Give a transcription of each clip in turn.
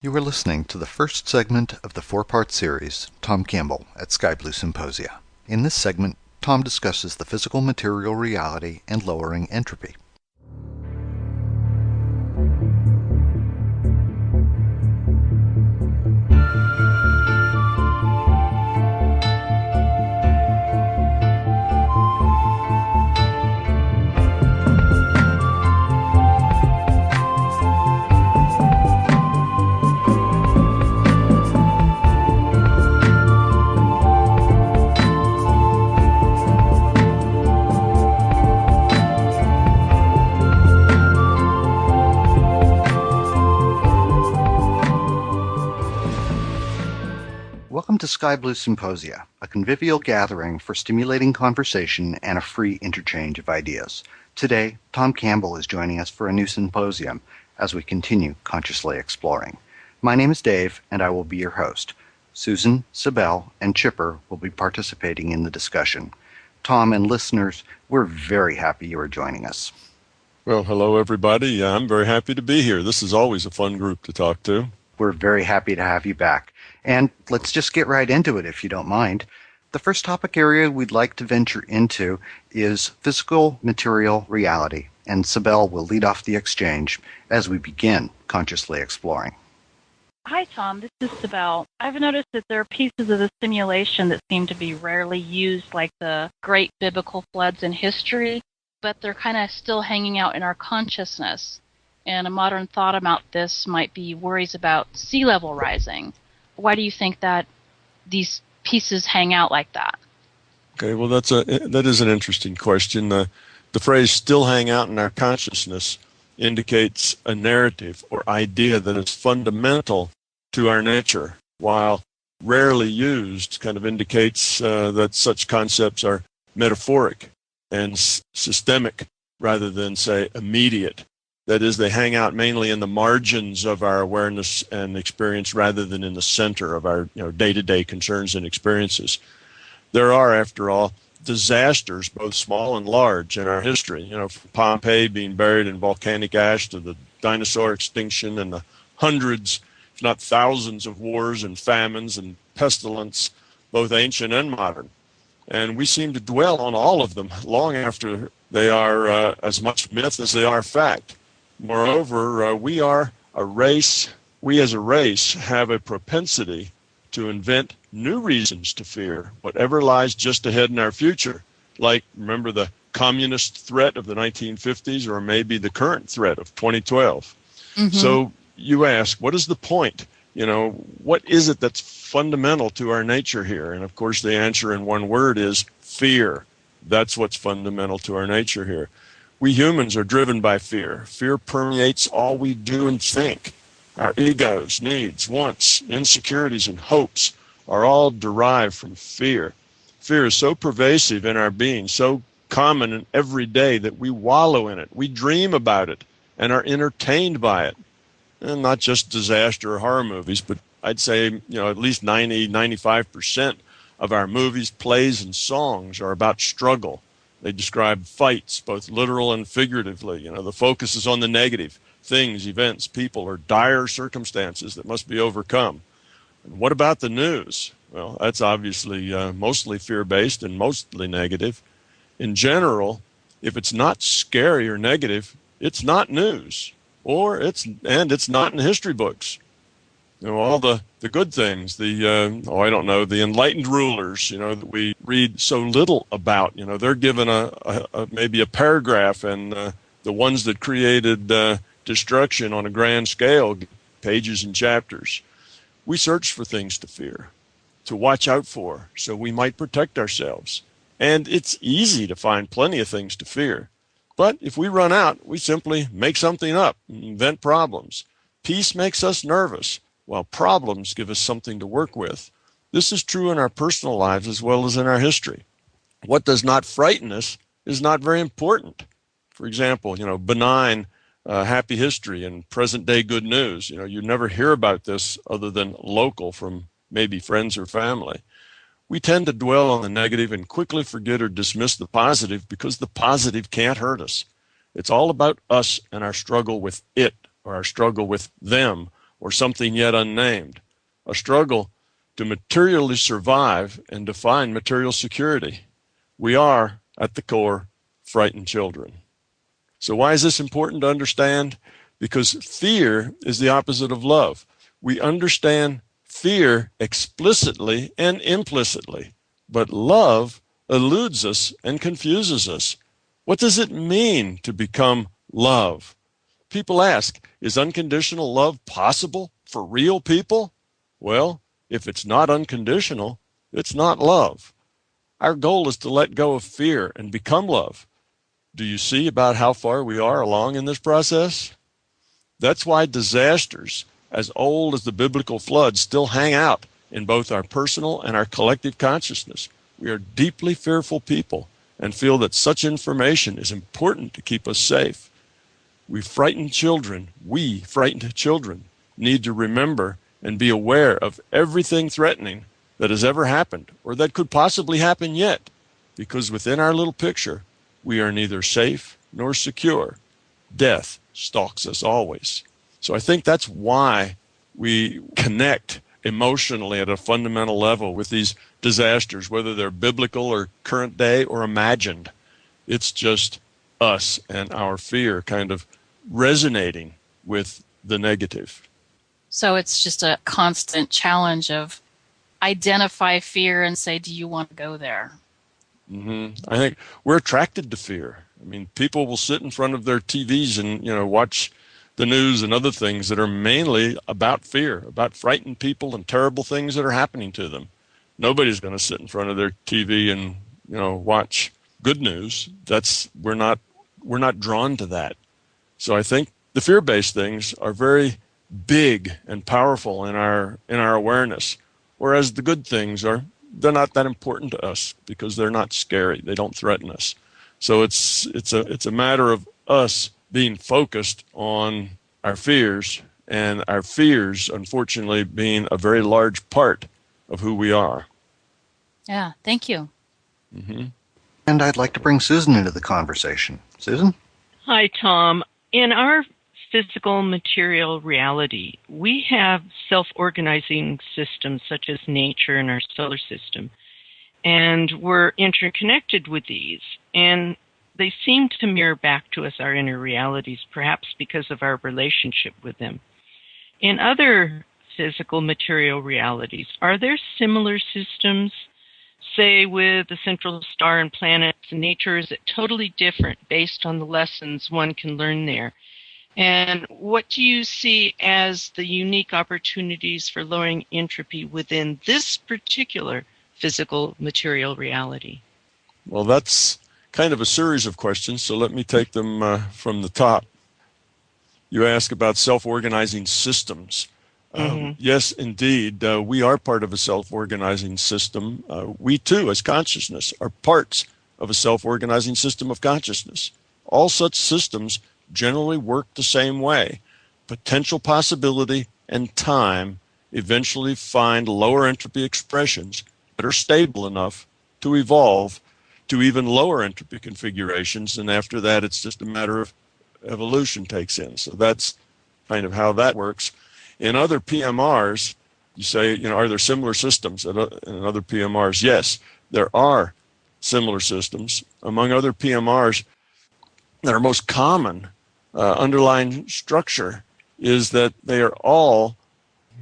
You are listening to the first segment of the four-part series, Tom Campbell at SkyBlue Symposia. In this segment, Tom discusses the physical material reality and lowering entropy. Welcome to SkyBlue Symposia, a convivial gathering for stimulating conversation and a free interchange of ideas. Today, Tom Campbell is joining us for a new symposium as we continue consciously exploring. My name is Dave, and I will be your host. Susan, Sibel, and Chipper will be participating in the discussion. Tom and listeners, we're very happy you are joining us. Well, hello, everybody. I'm very happy to be here. This is always a fun group to talk to. We're very happy to have you back. And let's just get right into it, if you don't mind. The first topic area we'd like to venture into is physical material reality, and Sibel will lead off the exchange as we begin consciously exploring. Hi, Tom. This is Sibel. I've noticed that there are pieces of the simulation that seem to be rarely used, like the great biblical floods in history, but they're kind of still hanging out in our consciousness. And a modern thought about this might be worries about sea level rising. Why do you think that these pieces hang out like that? Okay, well, that is an interesting question. The phrase "still hang out in our consciousness" indicates a narrative or idea that is fundamental to our nature, while rarely used kind of indicates that such concepts are metaphoric and systemic rather than, say, immediate. That is, they hang out mainly in the margins of our awareness and experience rather than in the center of our day-to-day concerns and experiences. There are, after all, disasters, both small and large, in our history. From Pompeii being buried in volcanic ash to the dinosaur extinction and the hundreds, if not thousands, of wars and famines and pestilence, both ancient and modern. And we seem to dwell on all of them long after they are as much myth as they are fact. Moreover, we as a race have a propensity to invent new reasons to fear whatever lies just ahead in our future. Like, remember the communist threat of the 1950s, or maybe the current threat of 2012. Mm-hmm. So you ask, what is the point? What is it that's fundamental to our nature here? And of course, the answer in one word is fear. That's what's fundamental to our nature here. We humans are driven by fear. Fear permeates all we do and think. Our egos, needs, wants, insecurities, and hopes are all derived from fear. Fear is so pervasive in our being, so common and everyday that we wallow in it. We dream about it and are entertained by it. And not just disaster or horror movies, but I'd say, at least 95% of our movies, plays, and songs are about struggle. They describe fights, both literal and figuratively. The focus is on the negative, things, events, people, or dire circumstances that must be overcome. And what about the news? Well, that's obviously mostly fear-based and mostly negative. In general, if it's not scary or negative, it's not news, it's not in history books. All the good things, the enlightened rulers, that we read so little about, they're given maybe a paragraph, and the ones that created destruction on a grand scale, pages and chapters. We search for things to fear, to watch out for, so we might protect ourselves. And it's easy to find plenty of things to fear. But if we run out, we simply make something up, invent problems. Peace makes us nervous, while problems give us something to work with. This is true in our personal lives as well as in our history. What does not frighten us is not very important. For example, benign, happy history and present-day good news. You never hear about this other than local from maybe friends or family. We tend to dwell on the negative and quickly forget or dismiss the positive because the positive can't hurt us. It's all about us and our struggle with it, or our struggle with them, or something yet unnamed, a struggle to materially survive and define material security. We are, at the core, frightened children. So why is this important to understand? Because fear is the opposite of love. We understand fear explicitly and implicitly, but love eludes us and confuses us. What does it mean to become love? People ask, is unconditional love possible for real people? Well, if it's not unconditional, it's not love. Our goal is to let go of fear and become love. Do you see about how far we are along in this process? That's why disasters as old as the biblical flood still hang out in both our personal and our collective consciousness. We are deeply fearful people and feel that such information is important to keep us safe. We frightened children need to remember and be aware of everything threatening that has ever happened or that could possibly happen yet, because within our little picture, we are neither safe nor secure. Death stalks us always. So I think that's why we connect emotionally at a fundamental level with these disasters, whether they're biblical or current day or imagined. It's just us and our fear kind of resonating with the negative. So it's just a constant challenge of identify fear and say, do you want to go there? I think we're attracted to fear. I mean, people will sit in front of their TVs and, watch the news and other things that are mainly about fear, about frightened people and terrible things that are happening to them. Nobody's going to sit in front of their TV and, watch good news. We're not drawn to that. So I think the fear-based things are very big and powerful in our awareness, whereas the good things they're not that important to us because they're not scary. They don't threaten us. So it's a matter of us being focused on our fears, and our fears, unfortunately, being a very large part of who we are. Yeah, thank you. And I'd like to bring Susan into the conversation. Susan? Hi, Tom. In our physical material reality, we have self-organizing systems such as nature and our solar system, and we're interconnected with these, and they seem to mirror back to us our inner realities, perhaps because of our relationship with them. In other physical material realities, are there similar systems, say with the central star and planets and nature? Is it totally different based on the lessons one can learn there? And what do you see as the unique opportunities for lowering entropy within this particular physical material reality? Well, that's kind of a series of questions, so let me take them from the top. You ask about self-organizing systems. Yes, indeed, we are part of a self-organizing system. We too, as consciousness, are parts of a self-organizing system of consciousness. All such systems generally work the same way. Potential possibility and time eventually find lower entropy expressions that are stable enough to evolve to even lower entropy configurations, and after that it's just a matter of evolution takes in. So that's kind of how that works. In other PMRs, you say, are there similar systems in other PMRs? Yes, there are similar systems. Among other PMRs, that are most common underlying structure is that they are all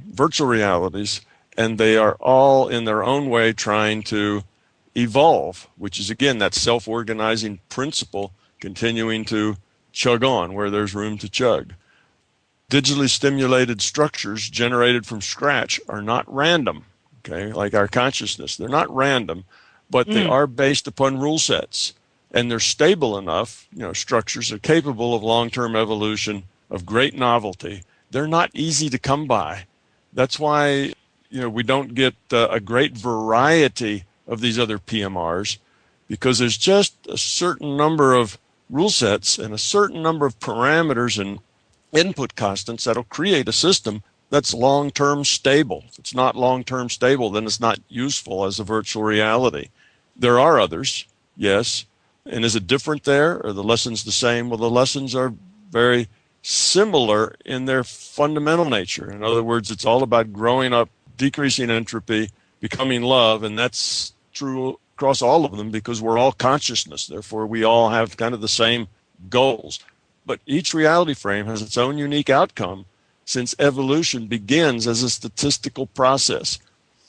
virtual realities, and they are all in their own way trying to evolve, which is, again, that self-organizing principle continuing to chug on where there's room to chug. Digitally stimulated structures generated from scratch are not random, okay, like our consciousness. They're not random, but they are based upon rule sets, and they're stable enough. Structures are capable of long-term evolution, of great novelty. They're not easy to come by. That's why we don't get a great variety of these other PMRs, because there's just a certain number of rule sets and a certain number of parameters and input constants that'll create a system that's long-term stable. If it's not long-term stable, then it's not useful as a virtual reality. There are others, yes. And is it different there? Are the lessons the same? Well, the lessons are very similar in their fundamental nature. In other words, it's all about growing up, decreasing entropy, becoming love, and that's true across all of them because we're all consciousness. Therefore, we all have kind of the same goals. But each reality frame has its own unique outcome since evolution begins as a statistical process.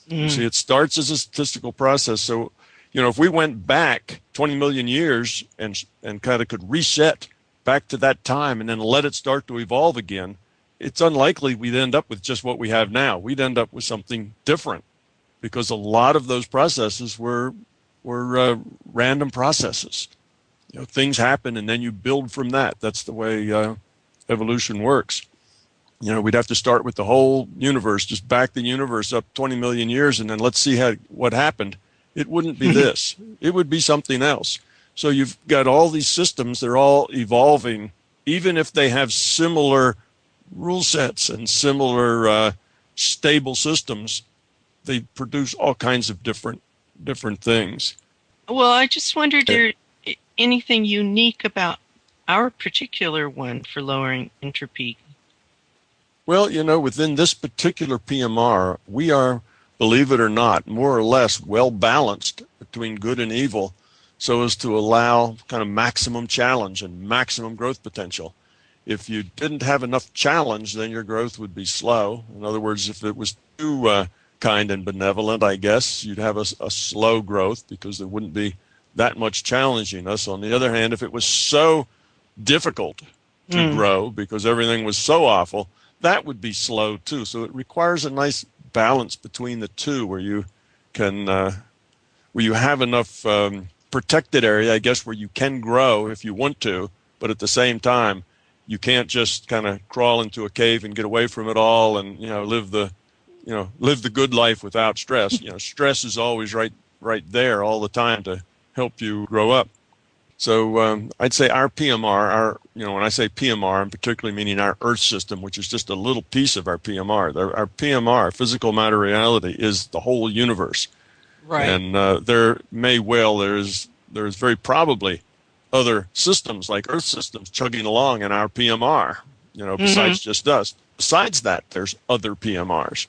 You see, it starts as a statistical process. So, if we went back 20 million years and kind of could reset back to that time and then let it start to evolve again, it's unlikely we'd end up with just what we have now. We'd end up with something different because a lot of those processes were random processes. Things happen and then you build from that. That's the way evolution works. We'd have to start with the whole universe, just back the universe up 20 million years and then let's see what happened. It wouldn't be this. It would be something else. So you've got all these systems, they're all evolving, even if they have similar rule sets and similar stable systems, they produce all kinds of different things. Well, I just wondered, is there anything unique about our particular one for lowering entropy? Well, within this particular PMR, we are, believe it or not, more or less well balanced between good and evil so as to allow kind of maximum challenge and maximum growth potential. If you didn't have enough challenge, then your growth would be slow. In other words, if it was too kind and benevolent, I guess, you'd have a slow growth because there wouldn't be that much challenging us. On the other hand, if it was so difficult to grow because everything was so awful, that would be slow too. So it requires a nice balance between the two where you can, where you have enough protected area, I guess, where you can grow if you want to, but at the same time, you can't just kind of crawl into a cave and get away from it all and, live the good life without stress. Stress is always right there all the time to help you grow up. So I'd say our PMR, when I say PMR, I'm particularly meaning our Earth system, which is just a little piece of our PMR. Our PMR, physical matter reality, is the whole universe. Right. And there's very probably other systems like Earth systems chugging along in our PMR, besides just us. Besides that, there's other PMRs.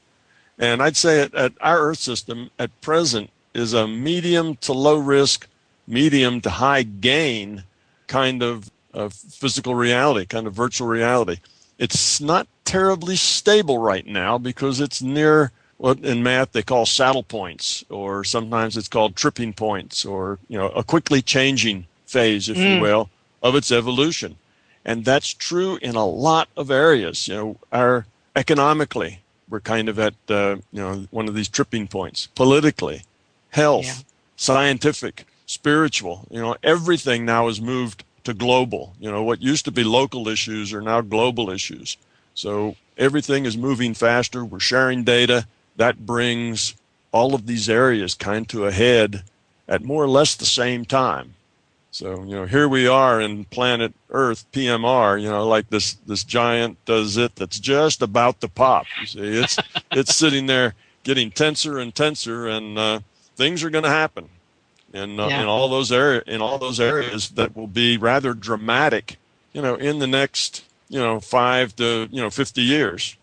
And I'd say at our Earth system at present is a medium to low risk, medium to high gain kind of physical reality, kind of virtual reality. It's not terribly stable right now because it's near what in math they call saddle points, or sometimes it's called tripping points, or a quickly changing phase, if you will, of its evolution. And that's true in a lot of areas. Our economically, we're kind of at one of these tripping points. Politically, health, scientific, spiritual, everything now is moved to global. What used to be local issues are now global issues. So everything is moving faster. We're sharing data. That brings all of these areas kind to a head at more or less the same time. So, here we are in planet Earth, PMR, like this giant zit that's just about to pop. You see, it's sitting there getting tenser and tenser, and things are going to happen. In all those areas that will be rather dramatic, in the next, 5 to 50 years,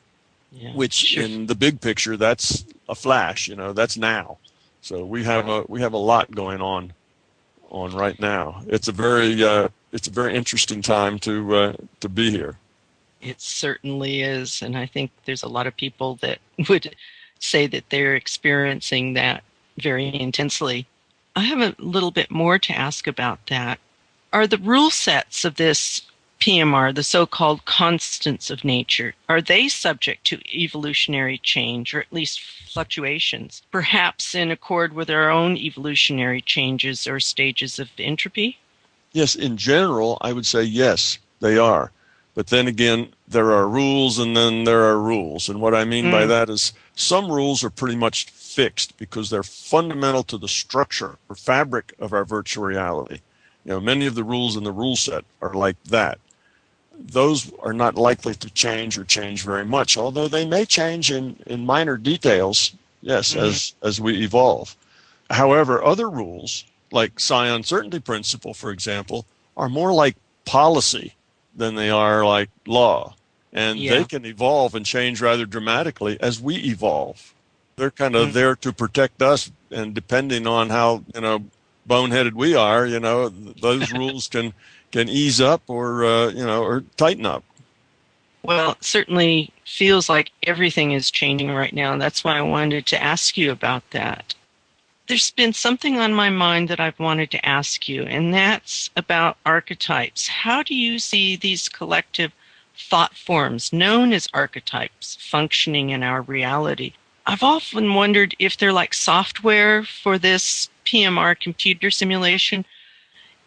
which in the big picture, that's a flash. That's now. So we have a lot going on right now. It's a very interesting time to be here. It certainly is, and I think there's a lot of people that would say that they're experiencing that very intensely. I have a little bit more to ask about that. Are the rule sets of this PMR, the so-called constants of nature, are they subject to evolutionary change, or at least fluctuations, perhaps in accord with our own evolutionary changes or stages of entropy? Yes, in general, I would say yes, they are. But then again, there are rules and then there are rules. And what I mean by that is some rules are pretty much fixed because they're fundamental to the structure or fabric of our virtual reality. Many of the rules in the rule set are like that. Those are not likely to change or change very much, although they may change in minor details, yes, as we evolve. However, other rules, like psi uncertainty principle, for example, are more like policy. than they are like law. And Yeah. they can evolve and change rather dramatically as we evolve. They're kind of there to protect us, and depending on how, boneheaded we are, those rules can ease up or, or tighten up. Well, it certainly feels like everything is changing right now. That's why I wanted to ask you about that. There's been something on my mind that I've wanted to ask you, and that's about archetypes. How do you see these collective thought forms known as archetypes functioning in our reality? I've often wondered if they're like software for this PMR computer simulation,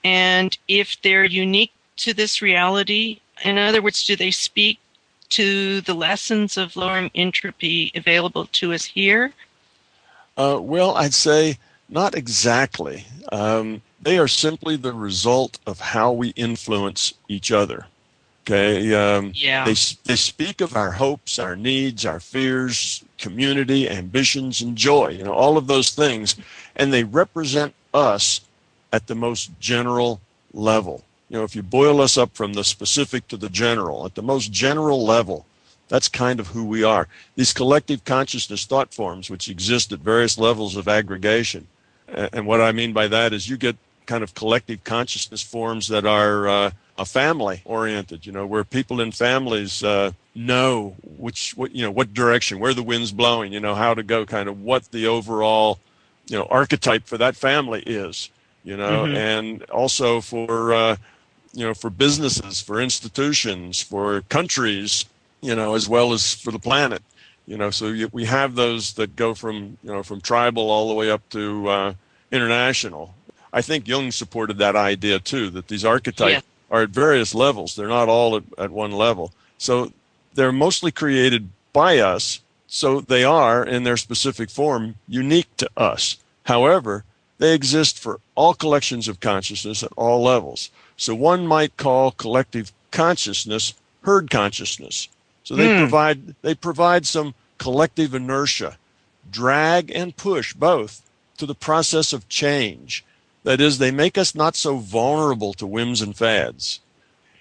and if they're unique to this reality. In other words, do they speak to the lessons of lowering entropy available to us here? Well, I'd say not exactly. They are simply the result of how we influence each other. Okay. They speak of our hopes, our needs, our fears, community, ambitions, and joy. All of those things, and they represent us at the most general level. If you boil us up from the specific to the general, at the most general level, that's kind of who we are. These collective consciousness thought forms, which exist at various levels of aggregation. And what I mean by that is you get kind of collective consciousness forms that are a family oriented, where people in families know what direction, where the wind's blowing, how to go, kind of what the overall, archetype for that family is, and also for businesses, for institutions, for countries, as well as for the planet, so we have those that go from tribal all the way up to international. I think Jung supported that idea too, that these archetypes are at various levels. They're not all at one level. So they're mostly created by us, so they are, in their specific form, unique to us. However, they exist for all collections of consciousness at all levels. So one might call collective consciousness herd consciousness. So they provide some collective inertia, drag and push both to the process of change. That is, they make us not so vulnerable to whims and fads.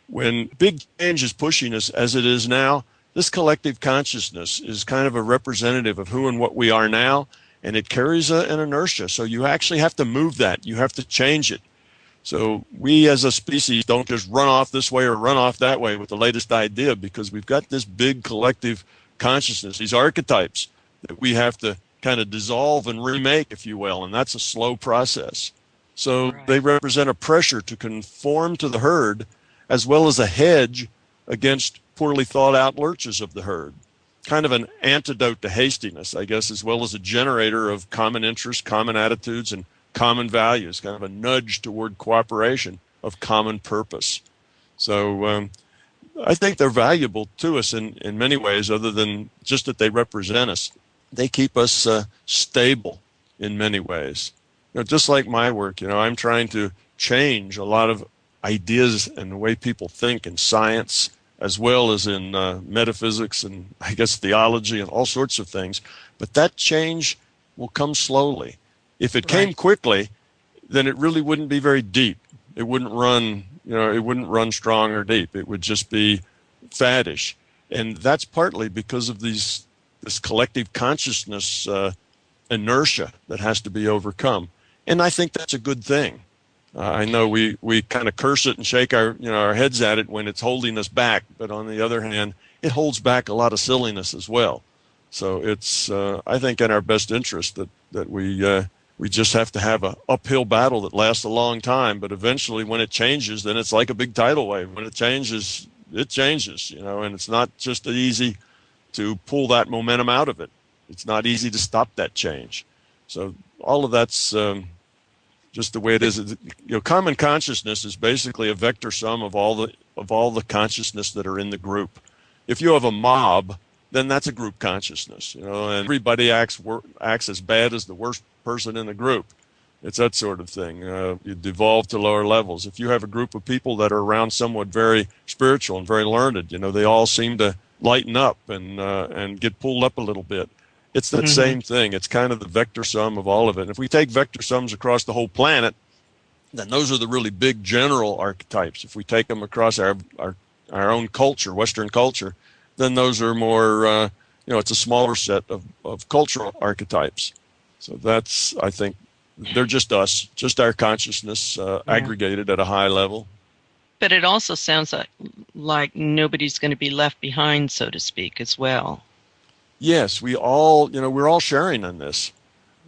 When big change is pushing us, as it is now, this collective consciousness is kind of a representative of who and what we are now, and it carries an inertia. So you actually have to move that. You have to change it. So we as a species don't just run off this way or run off that way with the latest idea, because we've got this big collective consciousness, these archetypes that we have to kind of dissolve and remake, if you will, and that's a slow process. So they represent a pressure to conform to the herd, as well as a hedge against poorly thought out lurches of the herd. Kind of an antidote to hastiness, I guess, as well as a generator of common interests, common attitudes, and common values, kind of a nudge toward cooperation of common purpose. So I think they're valuable to us in many ways, other than just that they represent us. They keep us stable in many ways. Just like my work, I'm trying to change a lot of ideas and the way people think in science, as well as in metaphysics and, I guess, theology and all sorts of things. But that change will come slowly. If it came quickly, then it really wouldn't be very deep. It wouldn't run, it wouldn't run strong or deep. It would just be faddish. And that's partly because of this collective consciousness inertia that has to be overcome. And I think that's a good thing. I know we kind of curse it and shake our heads at it when it's holding us back, but on the other hand, it holds back a lot of silliness as well. So it's I think in our best interest that we just have to have an uphill battle that lasts a long time, but eventually when it changes, then it's like a big tidal wave. When it changes, and it's not just easy to pull that momentum out of it. It's not easy to stop that change. So all of that's just the way it is. Common consciousness is basically a vector sum of all the consciousness that are in the group. If you have a mob, then that's a group consciousness, and everybody acts as bad as the worst person in the group. It's that sort of thing. You devolve to lower levels. If you have a group of people that are around someone very spiritual and very learned, they all seem to lighten up and get pulled up a little bit. It's that same thing. It's kind of the vector sum of all of it. And if we take vector sums across the whole planet, then those are the really big general archetypes. If we take them across our our own culture, Western culture, then those are more, it's a smaller set of cultural archetypes. So that's, I think, they're just us, just our consciousness aggregated at a high level. But it also sounds like nobody's going to be left behind, so to speak, as well. Yes, we're all sharing in this.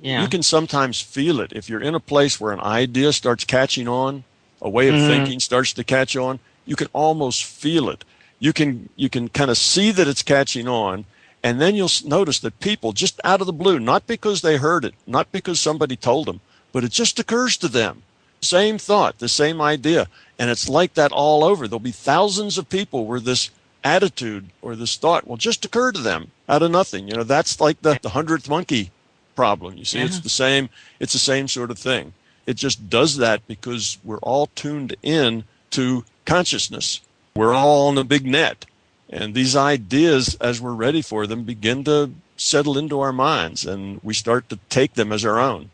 Yeah. You can sometimes feel it. If you're in a place where an idea starts catching on, a way of thinking starts to catch on, you can almost feel it. You can kind of see that it's catching on, and then you'll notice that people, just out of the blue, not because they heard it, not because somebody told them, but it just occurs to them. Same thought, the same idea. And it's like that all over. There'll be thousands of people where this attitude or this thought will just occur to them out of nothing. That's like the 100th monkey problem. You see, It's the same sort of thing. It just does that because we're all tuned in to consciousness. We're all on a big net. And these ideas, as we're ready for them, begin to settle into our minds, and we start to take them as our own.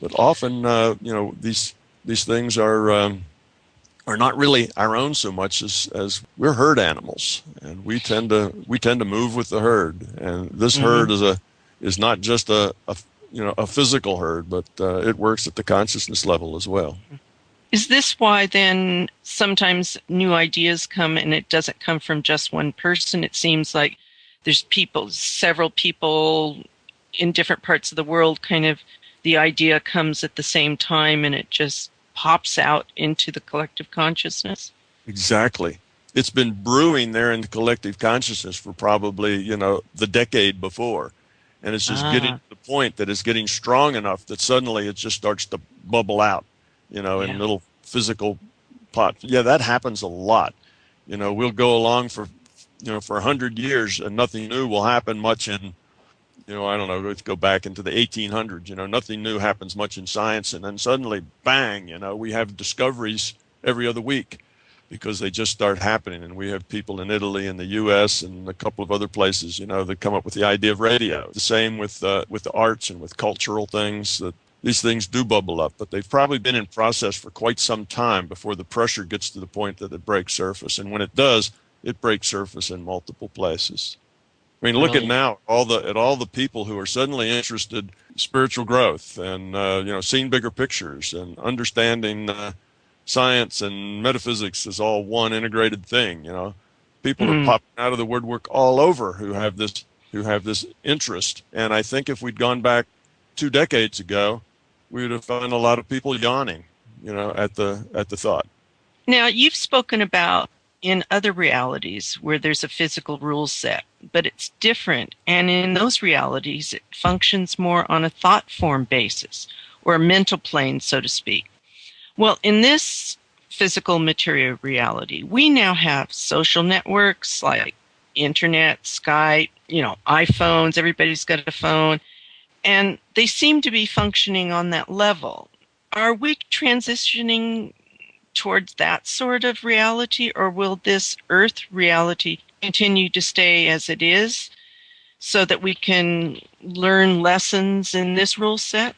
But often, these things are not really our own so much as we're herd animals, and we tend to move with the herd. And this herd is not just a physical herd, but it works at the consciousness level as well. Is this why then sometimes new ideas come and it doesn't come from just one person? It seems like there's several people in different parts of the world, kind of the idea comes at the same time and it just pops out into the collective consciousness? Exactly. It's been brewing there in the collective consciousness for probably, the decade before. And it's just getting to the point that it's getting strong enough that suddenly it just starts to bubble out. In little physical pots. Yeah, that happens a lot. We'll go along for 100 years and nothing new will happen much in, I don't know, let's go back into the 1800s. Nothing new happens much in science, and then suddenly, bang, we have discoveries every other week because they just start happening. And we have people in Italy and the U.S. and a couple of other places, that come up with the idea of radio. The same with the arts and with cultural things that. These things do bubble up, but they've probably been in process for quite some time before the pressure gets to the point that it breaks surface. And when it does, it breaks surface in multiple places. I mean, look at now all the people who are suddenly interested in spiritual growth and seeing bigger pictures and understanding science and metaphysics is all one integrated thing. People are popping out of the woodwork all over who have this interest. And I think if we'd gone back 2 decades ago, we would have found a lot of people yawning, at the thought. Now, you've spoken about in other realities where there's a physical rule set, but it's different. And in those realities, it functions more on a thought form basis or a mental plane, so to speak. Well, in this physical material reality, we now have social networks like internet, Skype, iPhones, everybody's got a phone. And they seem to be functioning on that level. Are we transitioning towards that sort of reality, or will this Earth reality continue to stay as it is so that we can learn lessons in this rule set?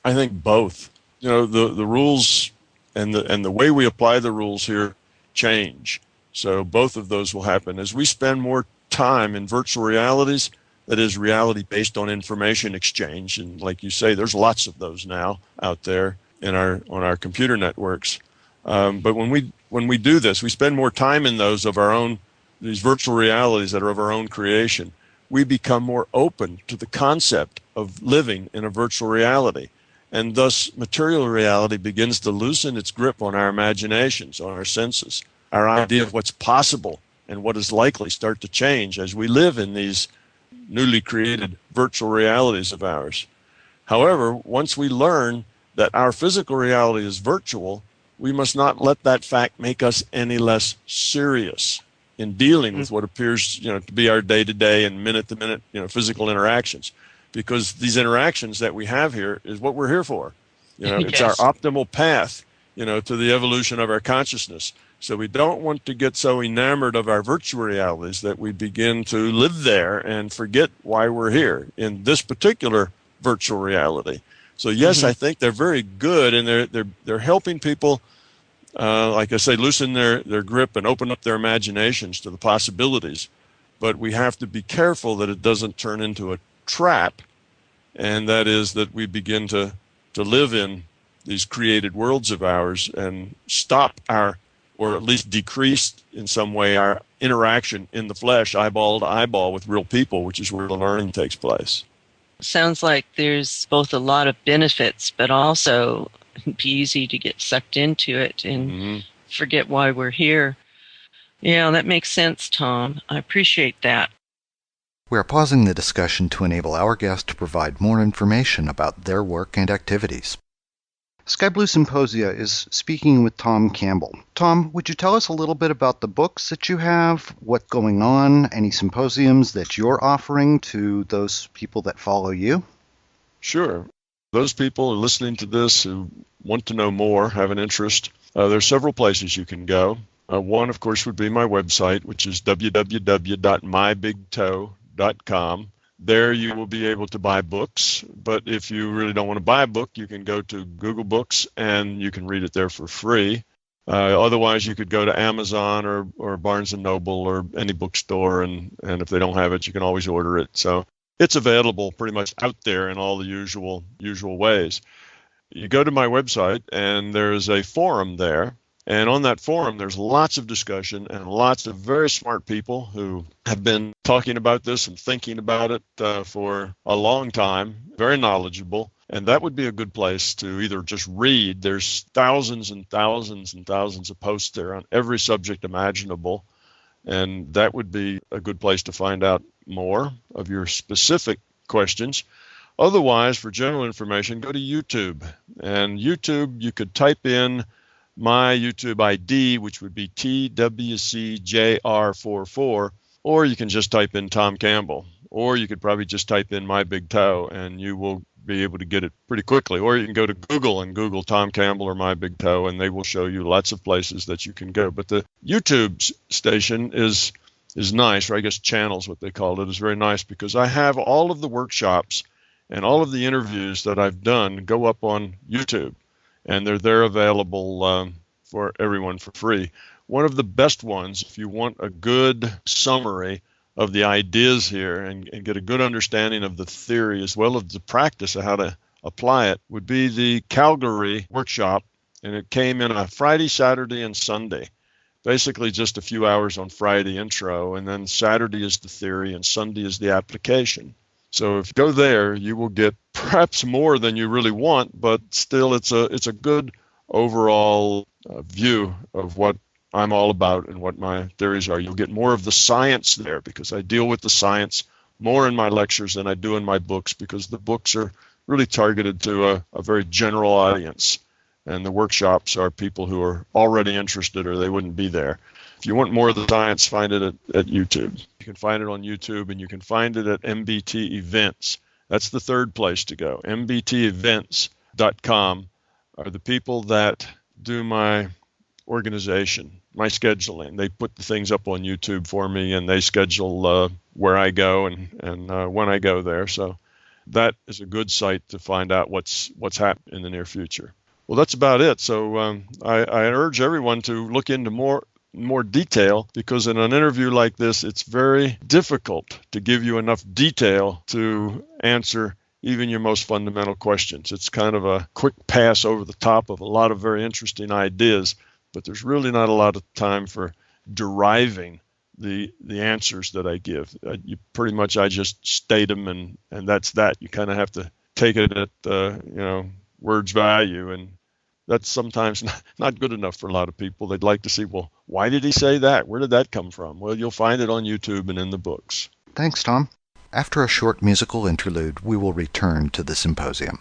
I think both. The rules and the way we apply the rules here change. So both of those will happen. As we spend more time in virtual realities, that is reality based on information exchange. And like you say, there's lots of those now out there on our computer networks. But when we do this, we spend more time in these virtual realities that are of our own creation. We become more open to the concept of living in a virtual reality. And thus material reality begins to loosen its grip on our imaginations, on our senses. Our idea of what's possible and what is likely start to change as we live in these newly created virtual realities of ours. However, once we learn that our physical reality is virtual, we must not let that fact make us any less serious in dealing with what appears, to be our day-to-day and minute-to-minute, physical interactions. Because these interactions that we have here is what we're here for. It's our optimal path, to the evolution of our consciousness. So we don't want to get so enamored of our virtual realities that we begin to live there and forget why we're here in this particular virtual reality. So yes, I think they're very good, and they're helping people like I say, loosen their grip and open up their imaginations to the possibilities. But we have to be careful that it doesn't turn into a trap, and that is that we begin to live in these created worlds of ours and stop our, or at least decrease in some way, our interaction in the flesh, eyeball to eyeball with real people, which is where the learning takes place. Sounds like there's both a lot of benefits, but also it'd be easy to get sucked into it and forget why we're here. Yeah, that makes sense, Tom. I appreciate that. We are pausing the discussion to enable our guest to provide more information about their work and activities. SkyBlue Symposia is speaking with Tom Campbell. Tom, would you tell us a little bit about the books that you have, what's going on, any symposiums that you're offering to those people that follow you? Sure. Those people are listening to this who want to know more, have an interest. There are several places you can go. One, of course, would be my website, which is www.mybigtoe.com. There you will be able to buy books, but if you really don't want to buy a book, you can go to Google Books and you can read it there for free. Otherwise, you could go to Amazon or Barnes & Noble or any bookstore, and if they don't have it, you can always order it. So it's available pretty much out there in all the usual ways. You go to my website, and there's a forum there. And on that forum, there's lots of discussion and lots of very smart people who have been talking about this and thinking about it for a long time, very knowledgeable. And that would be a good place to either just read. There's thousands and thousands and thousands of posts there on every subject imaginable. And that would be a good place to find out more of your specific questions. Otherwise, for general information, go to YouTube. And YouTube, you could type in my YouTube ID, which would be TWCJR44, or you can just type in Tom Campbell, or you could probably just type in My Big Toe, and you will be able to get it pretty quickly. Or you can go to Google and Google Tom Campbell or My Big Toe, and they will show you lots of places that you can go. But the YouTube station is nice, or I guess channel is what they call it, is very nice because I have all of the workshops and all of the interviews that I've done go up on YouTube. And they're there available for everyone for free. One of the best ones, if you want a good summary of the ideas here and get a good understanding of the theory as well as the practice of how to apply it, would be the Calgary workshop. And it came in a Friday, Saturday, and Sunday. Basically just a few hours on Friday intro, and then Saturday is the theory and Sunday is the application. So if you go there, you will get perhaps more than you really want, but still it's a good overall view of what I'm all about and what my theories are. You'll get more of the science there because I deal with the science more in my lectures than I do in my books because the books are really targeted to a very general audience. And the workshops are people who are already interested or they wouldn't be there. If you want more of the science, find it at YouTube. You can find it on YouTube, and you can find it at MBT Events. That's the third place to go. MBTEvents.com are the people that do my organization, my scheduling. They put the things up on YouTube for me, and they schedule where I go and when I go there. So that is a good site to find out what's happening in the near future. Well, that's about it. So I urge everyone to look into more detail, because in an interview like this, it's very difficult to give you enough detail to answer even your most fundamental questions. It's kind of a quick pass over the top of a lot of very interesting ideas, but there's really not a lot of time for deriving the answers that I give. I just state them, and that's that. You kind of have to take it at words value, and that's sometimes not good enough for a lot of people. They'd like to see, well, why did he say that? Where did that come from? Well, you'll find it on YouTube and in the books. Thanks, Tom. After a short musical interlude, we will return to the symposium.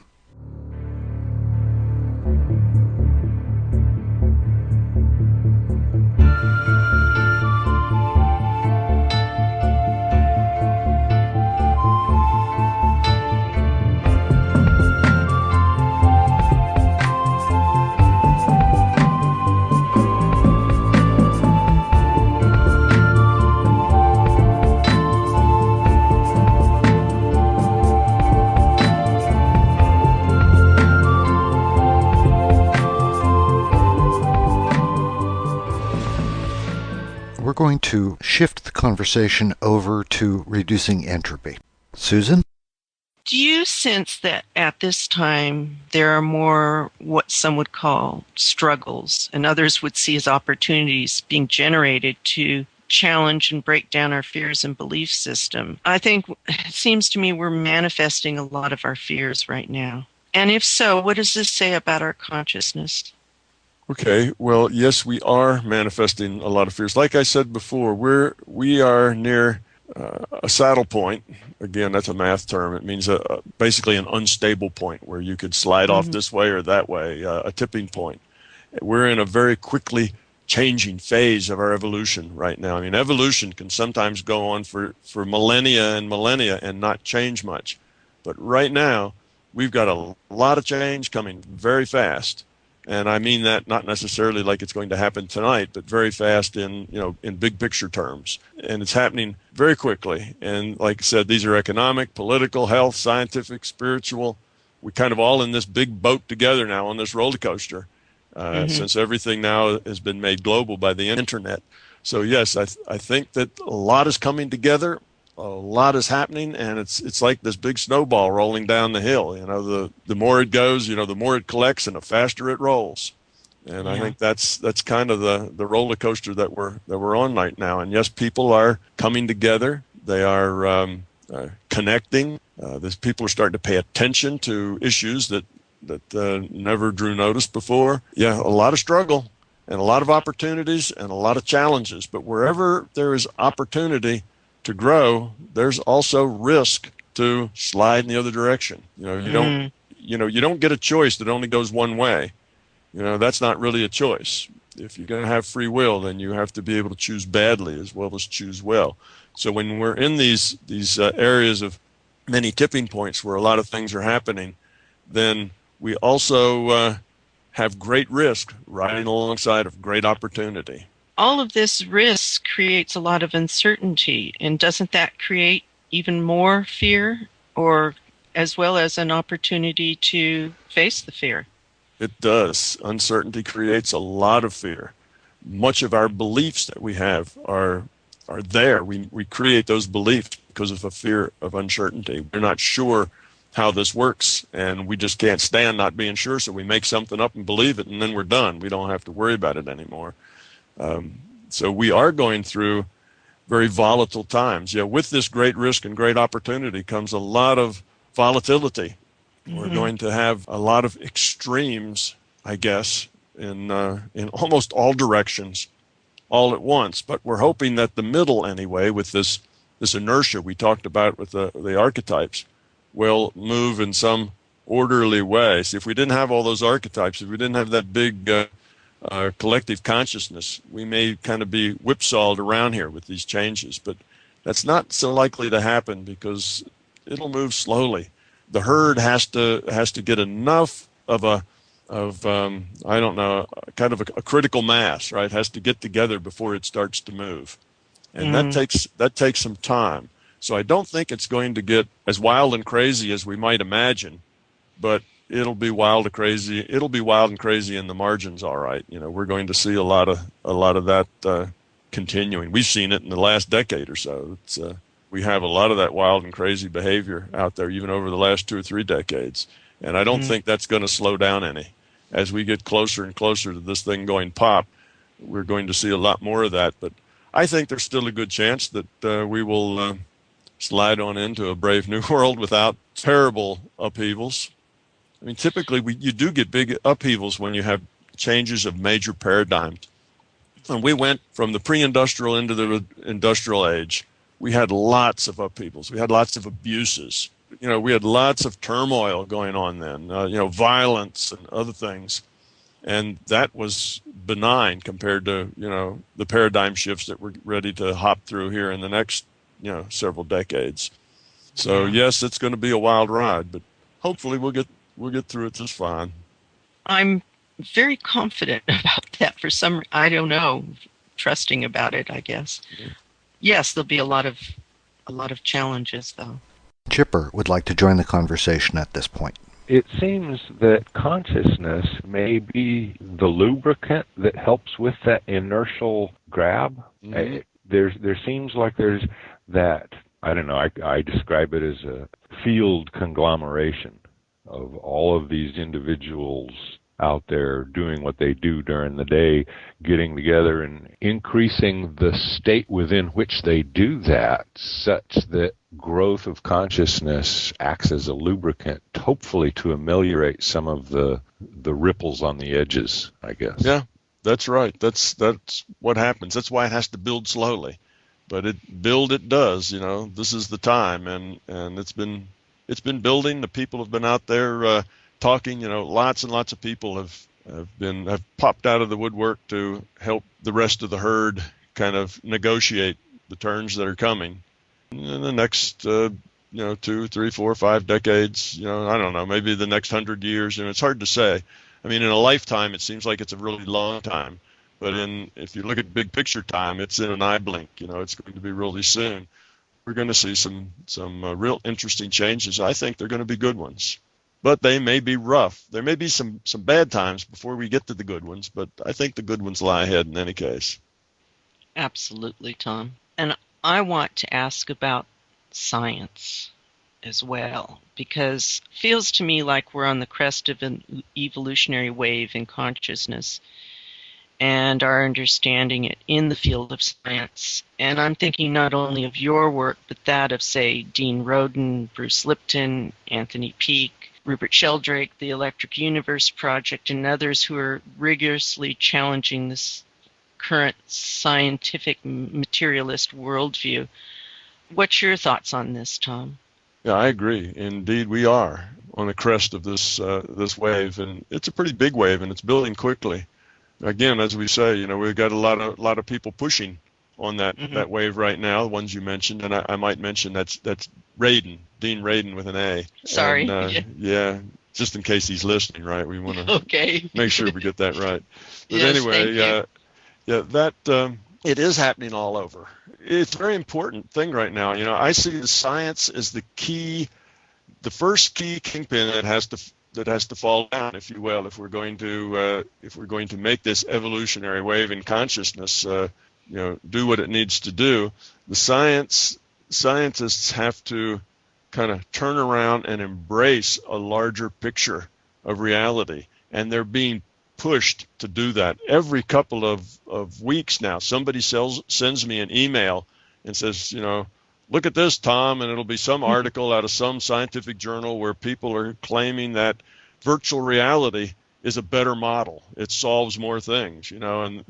going to shift the conversation over to reducing entropy. Susan? Do you sense that at this time there are more what some would call struggles and others would see as opportunities being generated to challenge and break down our fears and belief system? I think it seems to me we're manifesting a lot of our fears right now. And if so, what does this say about our consciousness? Okay, well, yes, we are manifesting a lot of fears. Like I said before, we are near a saddle point. Again, that's a math term. It means basically an unstable point where you could slide off this way or that way, a tipping point. We're in a very quickly changing phase of our evolution right now. I mean, evolution can sometimes go on for millennia and millennia and not change much. But right now, we've got a lot of change coming very fast. And I mean that not necessarily like it's going to happen tonight, but very fast in big picture terms. And it's happening very quickly. And like I said, these are economic, political, health, scientific, spiritual. We're kind of all in this big boat together now on this roller coaster, since everything now has been made global by the internet. So yes, I think that a lot is coming together. A lot is happening, and it's like this big snowball rolling down the hill. The more it goes, the more it collects, and the faster it rolls. And I think that's kind of the roller coaster that we're on right now. And yes, people are coming together. They are connecting. People are starting to pay attention to issues that never drew notice before. Yeah, a lot of struggle, and a lot of opportunities, and a lot of challenges. But wherever there is opportunity to grow, there's also risk to slide in the other direction. You don't get a choice that only goes one way. That's not really a choice. If you're going to have free will, then you have to be able to choose badly as well as choose well. So when we're in these areas of many tipping points where a lot of things are happening, then we also have great risk riding alongside of great opportunity. All of this risk creates a lot of uncertainty, and doesn't that create even more fear, or as well as an opportunity to face the fear? It does. Uncertainty creates a lot of fear. Much of our beliefs that we have are there. We create those beliefs because of a fear of uncertainty. We're not sure how this works, and we just can't stand not being sure, so we make something up and believe it, and then we're done. We don't have to worry about it anymore. So we are going through very volatile times. With this great risk and great opportunity comes a lot of volatility. We're going to have a lot of extremes, I guess, in almost all directions, all at once. But we're hoping that the middle, anyway, with this inertia we talked about with the archetypes, will move in some orderly way. See, if we didn't have all those archetypes, if we didn't have that big collective consciousness, we may kind of be whipsawed around here with these changes, but that's not so likely to happen because it'll move slowly. The herd has to get enough of a critical mass, right? It has to get together before it starts to move, and that takes some time. So I don't think it's going to get as wild and crazy as we might imagine, but it'll be wild and crazy. It'll be wild and crazy in the margins, all right. We're going to see a lot of that continuing. We've seen it in the last decade or so. We have a lot of that wild and crazy behavior out there, even over the last 2 or 3 decades. And I don't think that's going to slow down any. As we get closer and closer to this thing going pop, we're going to see a lot more of that. But I think there's still a good chance that we will slide on into a brave new world without terrible upheavals. I mean, typically you do get big upheavals when you have changes of major paradigms. And we went from the pre-industrial into the industrial age. We had lots of upheavals. We had lots of abuses. We had lots of turmoil going on then, violence and other things. And that was benign compared to, the paradigm shifts that we're ready to hop through here in the next, several decades. So yes, it's going to be a wild ride, but hopefully we'll get through it just fine. I'm very confident about that for some, I don't know, trusting about it, I guess. Mm-hmm. Yes, there'll be a lot of challenges, though. Chipper would like to join the conversation at this point. It seems that consciousness may be the lubricant that helps with that inertial grab. Mm-hmm. there seems like there's that, I don't know, I describe it as a field conglomeration of all of these individuals out there doing what they do during the day, getting together and increasing the state within which they do that, such that growth of consciousness acts as a lubricant, hopefully to ameliorate some of the ripples on the edges, I guess. Yeah, that's right. That's what happens. That's why it has to build slowly. But it does, this is the time, and it's been building. The people have been out there talking, lots and lots of people have popped out of the woodwork to help the rest of the herd kind of negotiate the turns that are coming in the next 2, 3, 4, 5 decades. I don't know, maybe the next 100 years. It's hard to say. I mean, in a lifetime, it seems like it's a really long time. But if you look at big picture time, it's in an eye blink. It's going to be really soon. We're going to see some real interesting changes. I think they're going to be good ones. But they may be rough. There may be some bad times before we get to the good ones, but I think the good ones lie ahead in any case. Absolutely, Tom. And I want to ask about science as well, because it feels to me like we're on the crest of an evolutionary wave in consciousness and our understanding it in the field of science. And I'm thinking not only of your work, but that of, say, Dean Roden, Bruce Lipton, Anthony Peake, Rupert Sheldrake, the Electric Universe Project, and others who are rigorously challenging this current scientific materialist worldview. What's your thoughts on this, Tom? Yeah, I agree. Indeed, we are on the crest of this wave, and it's a pretty big wave, and it's building quickly. Again, as we say, we've got a lot of people pushing on that wave right now. The ones you mentioned, and I might mention that's Radin, Dean Radin with an A. Sorry. And, yeah, just in case he's listening, right? We want to make sure we get that right. But yes, anyway, that it is happening all over. It's a very important thing right now. I see the science as the first key kingpin that has to fall down, if you will, if we're going to make this evolutionary wave in consciousness, do what it needs to do. The scientists have to kind of turn around and embrace a larger picture of reality, and they're being pushed to do that. Every couple of weeks now, somebody sends me an email and says, look at this, Tom, and it'll be some article out of some scientific journal where people are claiming that virtual reality is a better model. It solves more things, and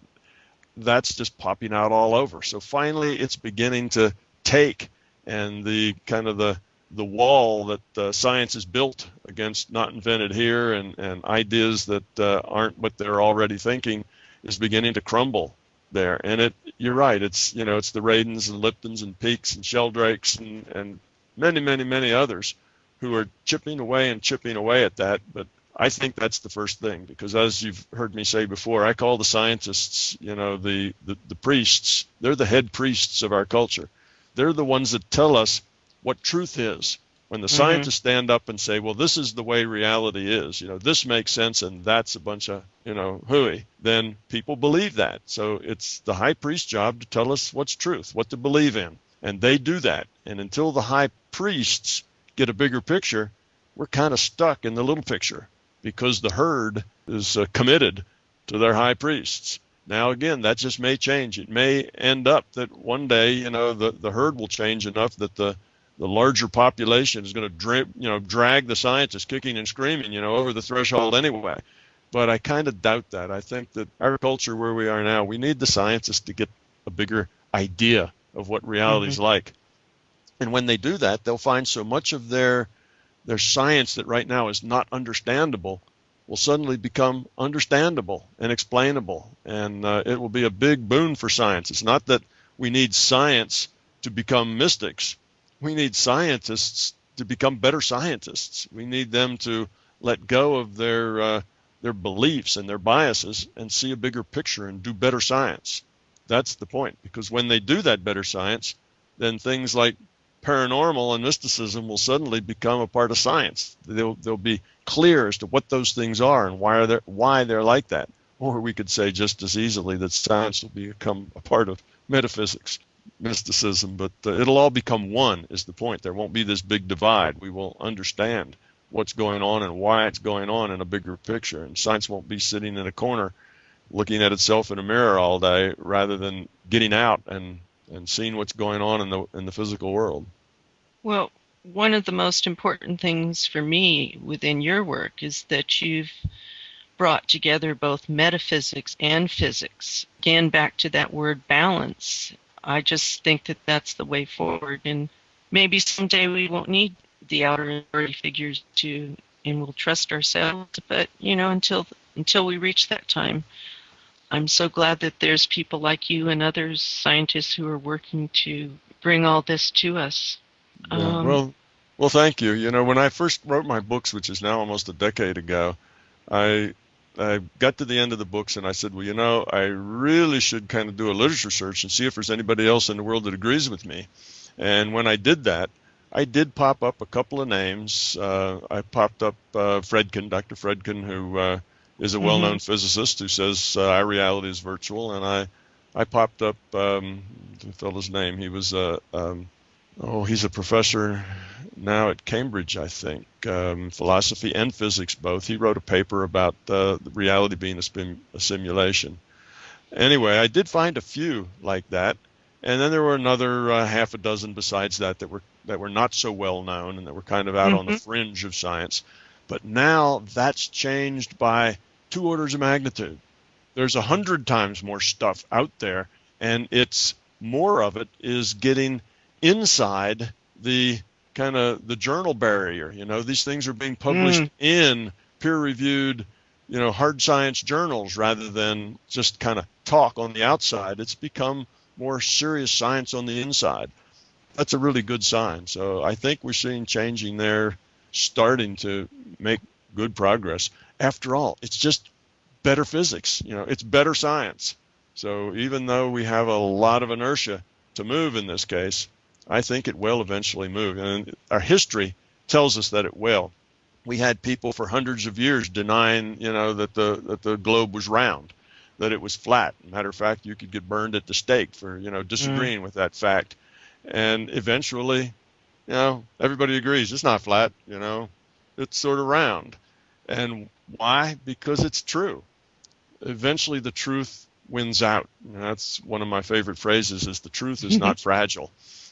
that's just popping out all over. So finally, it's beginning to take, and the kind of the wall that science is built against not invented here and ideas that aren't what they're already thinking is beginning to crumble there. And you're right. It's it's the Radins and Liptons and Peaks and Sheldrakes and many, many, many others who are chipping away at that. But I think that's the first thing, because as you've heard me say before, I call the scientists, the priests. They're the head priests of our culture. They're the ones that tell us what truth is. When the scientists stand up and say, well, this is the way reality is, this makes sense and that's a bunch of, hooey, then people believe that. So it's the high priest's job to tell us what's truth, what to believe in. And they do that. And until the high priests get a bigger picture, we're kind of stuck in the little picture because the herd is committed to their high priests. Now, again, that just may change. It may end up that one day, the herd will change enough that the larger population is going to drag the scientists kicking and screaming, over the threshold anyway. But I kind of doubt that. I think that our culture where we are now, we need the scientists to get a bigger idea of what reality is like. And when they do that, they'll find so much of their science that right now is not understandable will suddenly become understandable and explainable. And it will be a big boon for science. It's not that we need science to become mystics. We need scientists to become better scientists. We need them to let go of their beliefs and their biases and see a bigger picture and do better science. That's the point, because when they do that better science, then things like paranormal and mysticism will suddenly become a part of science. They'll be clear as to what those things are and why they're like that. Or we could say just as easily that science will become a part of metaphysics. mysticism, but it'll all become one is the point. There won't be this big divide. We will understand what's going on and why it's going on in a bigger picture. And science won't be sitting in a corner looking at itself in a mirror all day rather than getting out and seeing what's going on in the physical world. Well, one of the most important things for me within your work is that you've brought together both metaphysics and physics. Again, back to that word balance. I just think that that's the way forward, and maybe someday we won't need the outer authority figures and we'll trust ourselves. But until we reach that time, I'm so glad that there's people like you and others, scientists, who are working to bring all this to us. Yeah, well, thank you. When I first wrote my books, which is now almost a decade ago, I got to the end of the books and I said, well, I really should kind of do a literature search and see if there's anybody else in the world that agrees with me. And when I did that, I did pop up a couple of names. I popped up Fredkin, Dr. Fredkin, who is a well-known physicist who says our reality is virtual. And I popped up the fellow's name. He was he's a professor now at Cambridge, I think, philosophy and physics both. He wrote a paper about the reality being a simulation. Anyway, I did find a few like that, and then there were another half a dozen besides that were not so well known and that were kind of out on the fringe of science. But now that's changed by 2 orders of magnitude. There's 100 times more stuff out there, and more of it is getting inside the kind of the journal barrier. These things are being published in peer-reviewed, hard science journals rather than just kind of talk on the outside. It's become more serious science on the inside. That's a really good sign. So I think we're seeing changing there, starting to make good progress. After all, it's just better physics. It's better science. So even though we have a lot of inertia to move in this case, I think it will eventually move. And our history tells us that it will. We had people for hundreds of years denying, that the globe was round, that it was flat. Matter of fact, you could get burned at the stake for, disagreeing with that fact. And eventually, everybody agrees it's not flat, it's sort of round. And why? Because it's true. Eventually the truth wins out. That's one of my favorite phrases, is the truth is not fragile.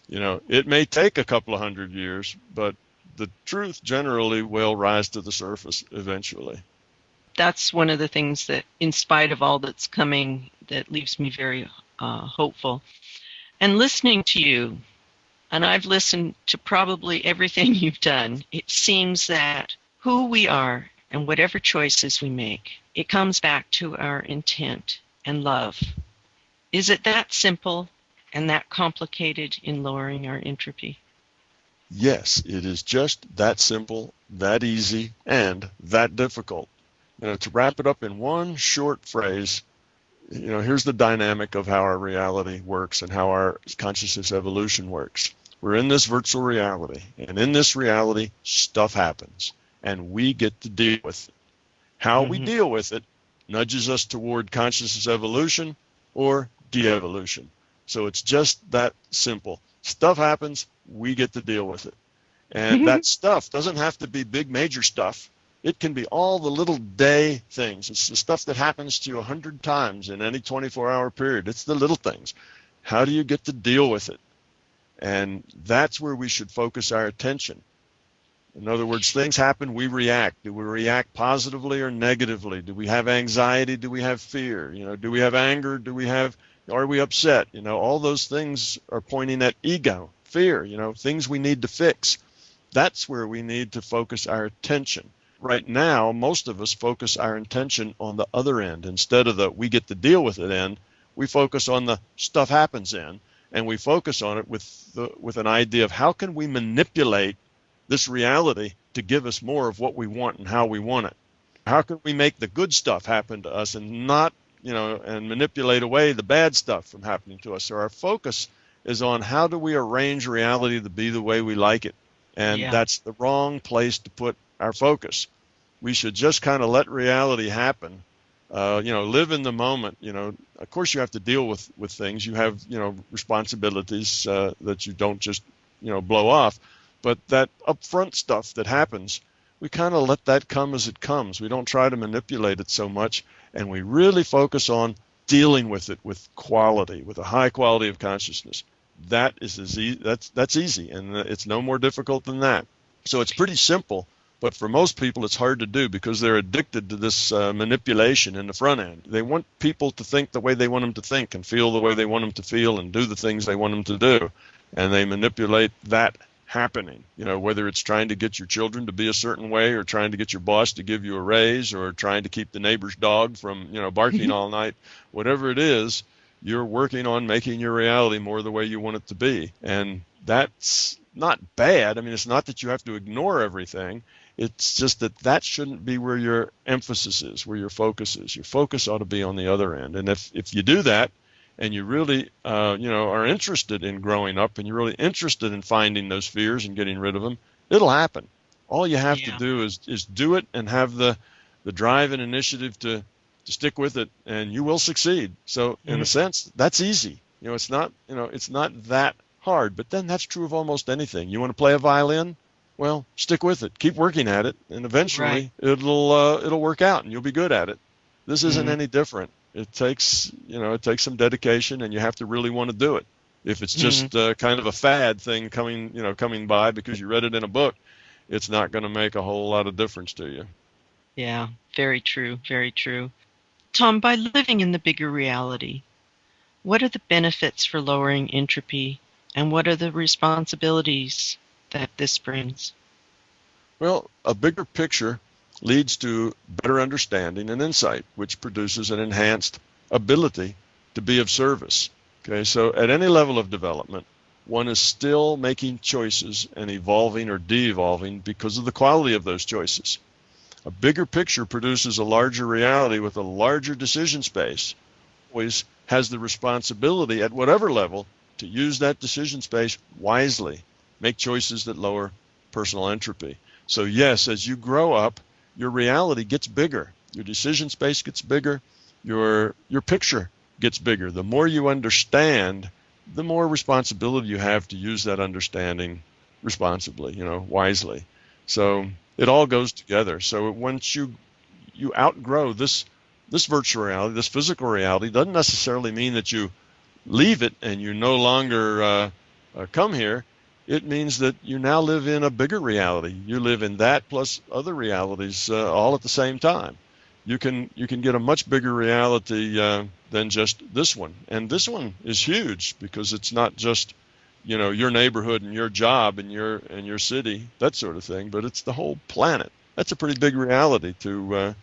It may take a couple of 100 years, but the truth generally will rise to the surface eventually. That's one of the things that, in spite of all that's coming, that leaves me very hopeful. And listening to you, and I've listened to probably everything you've done, it seems that who we are and whatever choices we make, it comes back to our intent and love. Is it that simple and that complicated in lowering our entropy? Yes, it is just that simple, that easy, and that difficult. To wrap it up in one short phrase, here's the dynamic of how our reality works and how our consciousness evolution works. We're in this virtual reality, and in this reality, stuff happens, and we get to deal with it. How we deal with it nudges us toward consciousness evolution or de-evolution. So it's just that simple. Stuff happens, we get to deal with it. And that stuff doesn't have to be big, major stuff. It can be all the little day things. It's the stuff that happens to you 100 times in any 24-hour period. It's the little things. How do you get to deal with it? And that's where we should focus our attention. In other words, things happen, we react. Do we react positively or negatively? Do we have anxiety? Do we have fear? Do we have anger? Are we upset? All those things are pointing at ego, fear, things we need to fix. That's where we need to focus our attention. Right now, most of us focus our attention on the other end. Instead of the we get to deal with it end, we focus on the stuff happens end, and we focus on it with an idea of how can we manipulate this reality to give us more of what we want and how we want it. How can we make the good stuff happen to us and not, and manipulate away the bad stuff from happening to us. So our focus is on how do we arrange reality to be the way we like it. And that's the wrong place to put our focus. We should just kind of let reality happen Live in the moment. Of course you have to deal with things. You have, responsibilities that you don't just, blow off. But that upfront stuff that happens, we kind of let that come as it comes. We don't try to manipulate it so much, and we really focus on dealing with it with quality, with a high quality of consciousness. That is that's easy, and it's no more difficult than that. So it's pretty simple, but for most people it's hard to do because they're addicted to this manipulation in the front end. They want people to think the way they want them to think and feel the way they want them to feel and do the things they want them to do, and they manipulate that happening, whether it's trying to get your children to be a certain way or trying to get your boss to give you a raise or trying to keep the neighbor's dog from, barking all night. Whatever it is, you're working on making your reality more the way you want it to be. And that's not bad. I mean, it's not that you have to ignore everything. It's just that shouldn't be where your emphasis is, where your focus is. Your focus ought to be on the other end. And if you do that, and you really, are interested in growing up, and you're really interested in finding those fears and getting rid of them, it'll happen. All you have to do is do it and have the drive and initiative to stick with it, and you will succeed. So in a sense, that's easy. It's not that hard. But then that's true of almost anything. You want to play a violin? Well, stick with it. Keep working at it, and eventually it'll work out, and you'll be good at it. This isn't any different. It takes some dedication, and you have to really want to do it. If it's just kind of a fad thing coming by because you read it in a book, it's not going to make a whole lot of difference to you. Yeah, very true, very true. Tom, by living in the bigger reality, what are the benefits for lowering entropy, and what are the responsibilities that this brings? Well, a bigger picture leads to better understanding and insight, which produces an enhanced ability to be of service. Okay, so at any level of development, one is still making choices and evolving or de-evolving because of the quality of those choices. A bigger picture produces a larger reality with a larger decision space. Always has the responsibility at whatever level to use that decision space wisely, make choices that lower personal entropy. So yes, as you grow up, your reality gets bigger. Your decision space gets bigger. Your picture gets bigger. The more you understand, the more responsibility you have to use that understanding responsibly, wisely. So it all goes together. So once you outgrow this virtual reality, this physical reality, doesn't necessarily mean that you leave it and you no longer come here. It means that you now live in a bigger reality. You live in that plus other realities all at the same time. You can get a much bigger reality than just this one. And this one is huge because it's not just, your neighborhood and your job and your city, that sort of thing, but it's the whole planet. That's a pretty big reality to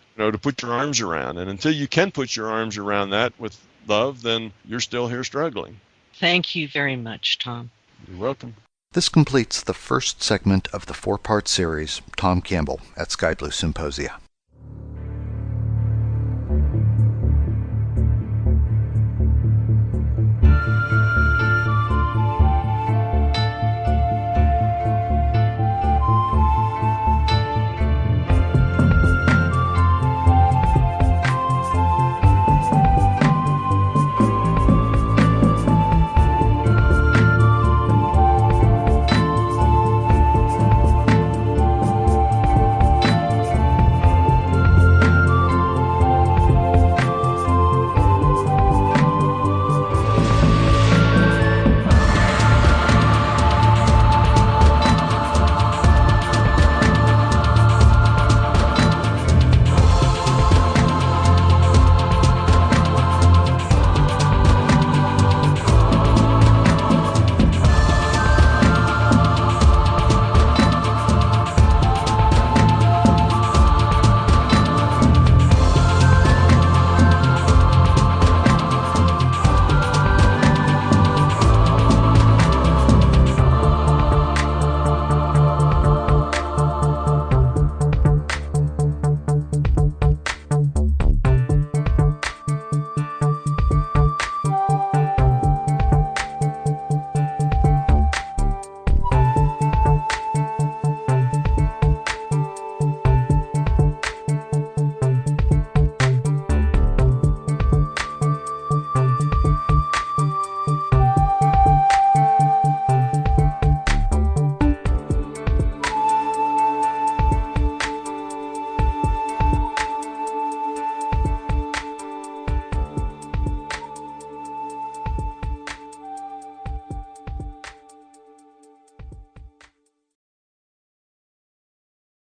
put your arms around. And until you can put your arms around that with love, then you're still here struggling. Thank you very much, Tom. You're welcome. This completes the first segment of the 4-part series, Tom Campbell at SkyBlue Symposia.